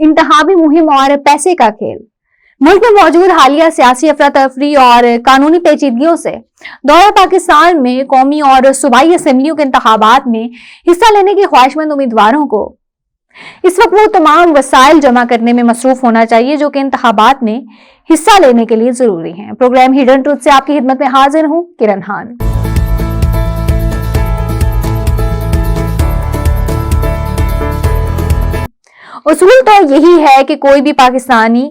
इंतखाबी मुहिम और पैसे का खेल। मुल्क में मौजूद हालिया सियासी अफरा तफरी और कानूनी पेचीदगियों से दौरा पाकिस्तान में कौमी और सूबाई असेंबलियों के इंतखाबात में हिस्सा लेने के ख्वाहिशमंद उम्मीदवारों को इस वक्त वो तमाम वसाइल जमा करने में मसरूफ होना चाहिए जो कि इंतखाबात में हिस्सा लेने के लिए जरूरी हैं। प्रोग्राम हिडन ट्रूथ से आपकी खिदमत में हाजिर हूं, किरण खान। उसूल तो यही है कि कोई भी पाकिस्तानी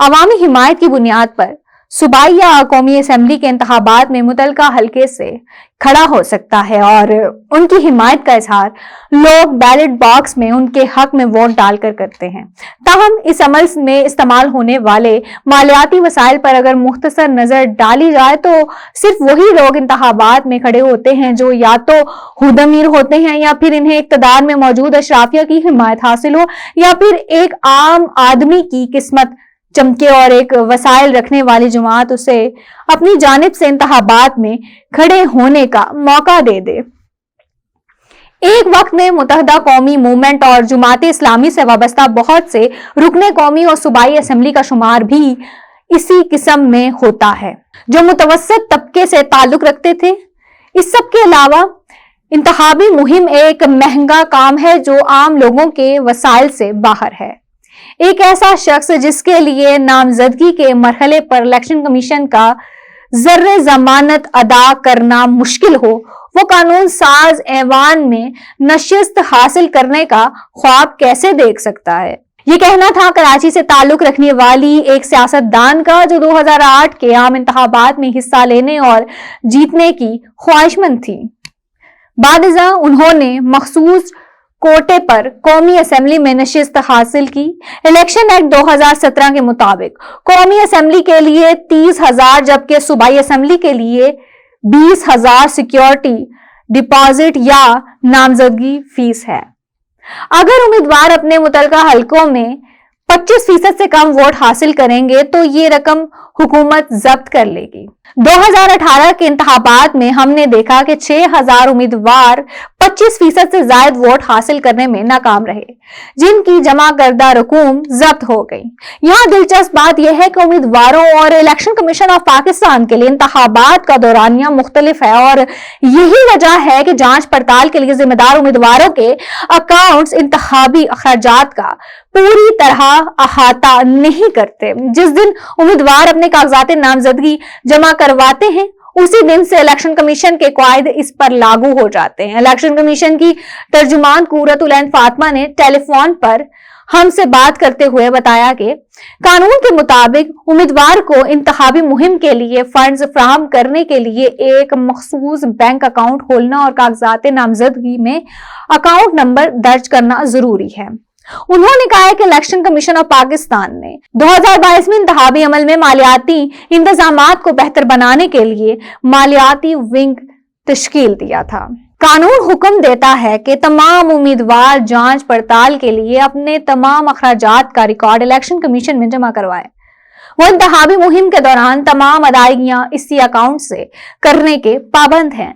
अवामी हिमायत की बुनियाद पर सूबाई या कौमी असेंबली के इंतखाबात में मुतलका हल्के से खड़ा हो सकता है और उनकी हिमायत का इजहार लोग बैलेट बॉक्स में उनके हक में वोट डालकर करते हैं। ताहम इस अमल में इस्तेमाल होने वाले मालियाती वसाइल पर अगर मुख्तसर नजर डाली जाए तो सिर्फ वही लोग इंतखाबात में खड़े होते हैं जो या तो खुद अमीर होते हैं या फिर इन्हें इक्तदार में मौजूद अशराफिया की हिमायत हासिल हो या फिर एक आम आदमी की किस्मत चमके और एक वसाइल रखने वाली जमात उसे अपनी जानिब से इंतखाबात में खड़े होने का मौका दे दे। एक वक्त में मुत्तहदा कौमी मूवमेंट और जमात इस्लामी से वाबस्ता बहुत से रुकने कौमी और सूबाई असेंबली का शुमार भी इसी किस्म में होता है जो मुतवस्सित तबके से ताल्लुक रखते थे। इस सब के अलावा इंतखाबी मुहिम एक महंगा काम है जो आम लोगों के वसाइल से बाहर है। एक ऐसा शख्स जिसके लिए नामजदगी के मरहले पर इलेक्शन कमीशन का जर्रे जमानत अदा करना मुश्किल हो, वो कानून साज ऐवान में नशिस्त हासिल करने का ख्वाब कैसे देख सकता है। ये कहना था कराची से ताल्लुक रखने वाली एक सियासतदान का जो 2008 के आम इंतखाबात में हिस्सा लेने और जीतने की ख्वाहिशमंद थी। बादजा उन्होंने मखसूस कोटे पर कौमी असेंबली में नशिस्त हासिल की। इलेक्शन एक्ट 2017 के मुताबिक कौमी असेंबली के लिए 30,000 जबकि सूबाई असेंबली के लिए 20,000 सिक्योरिटी डिपॉजिट या नामजदगी फीस है। अगर उम्मीदवार अपने मुतलका हलकों में 25% से कम वोट हासिल करेंगे तो ये रकम हुकूमत जब्त कर लेगी। 2018 के इंतखाबात में हमने देखा कि 6,000 उम्मीदवार 25% से ज्यादा वोट हासिल करने में नाकाम रहे, जिनकी जमा करदा रकूम जब्त हो गई। यहाँ दिलचस्प बात यह है कि उम्मीदवारों और इलेक्शन कमीशन ऑफ पाकिस्तान के लिए इंतखाबात का दौरानिया मुख्तलिफ है और यही वजह है कि जांच पड़ताल के लिए जिम्मेदार उम्मीदवारों के अकाउंट्स इंतखाबी अखराजात का पूरी तरह अहाता नहीं करते। जिस दिन उम्मीदवार अपने कागजात नामजदगी जमा करवाते हैं उसी दिन से इलेक्शन कमीशन के कायदे इस पर लागू हो जाते हैं। इलेक्शन कमीशन की तर्जुमान कुर्रतुल ऐन फातिमा ने टेलीफोन पर हमसे बात करते हुए बताया कि कानून के मुताबिक उम्मीदवार को इंतखाबी मुहिम के लिए फंड्स फराहम करने के लिए एक मखसूस बैंक अकाउंट खोलना और कागजात नामजदगी में अकाउंट नंबर दर्ज करना जरूरी है। उन्होंने कहा है कि इलेक्शन कमीशन ऑफ पाकिस्तान ने 2022 में इंतखाबी अमल में मालियाती इंतजामात को बेहतर बनाने के लिए मालियाती विंग तश्कील दिया था। कानून हुक्म देता है कि तमाम उम्मीदवार जांच पड़ताल के लिए अपने तमाम अखराजात का रिकॉर्ड इलेक्शन कमीशन में जमा करवाएं। वो इंतखाबी मुहिम के दौरान तमाम अदायगियां इसी अकाउंट से करने के पाबंद हैं।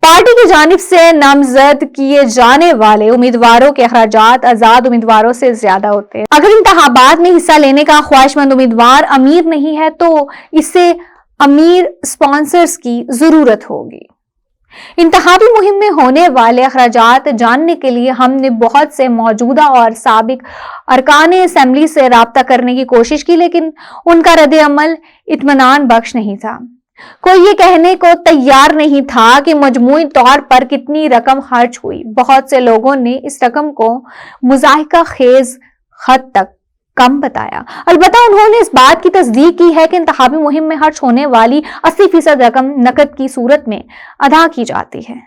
पार्टी की जानिब से नामजद किए जाने वाले उम्मीदवारों के अखराजात आजाद उम्मीदवारों से ज्यादा होते हैं। अगर इंतखाबात में हिस्सा लेने का ख्वाहिशमंद उम्मीदवार अमीर नहीं है तो इसे अमीर स्पॉन्सर्स की जरूरत होगी। इंतखाबी मुहिम में होने वाले अखराजात जानने के लिए हमने बहुत से मौजूदा और साबिक अरकान असेंबली से राब्ता करने की कोशिश की, लेकिन उनका रद्द अमल इत्मीनान बख्श नहीं था। कोई ये कहने को तैयार नहीं था कि मजमूई तौर पर कितनी रकम खर्च हुई। बहुत से लोगों ने इस रकम को मुज़ाहिका खेज हद तक कम बताया। अलबत्ता उन्होंने इस बात की तस्दीक की है कि इंतखाबी मुहिम में खर्च होने वाली 80% रकम नकद की सूरत में अदा की जाती है।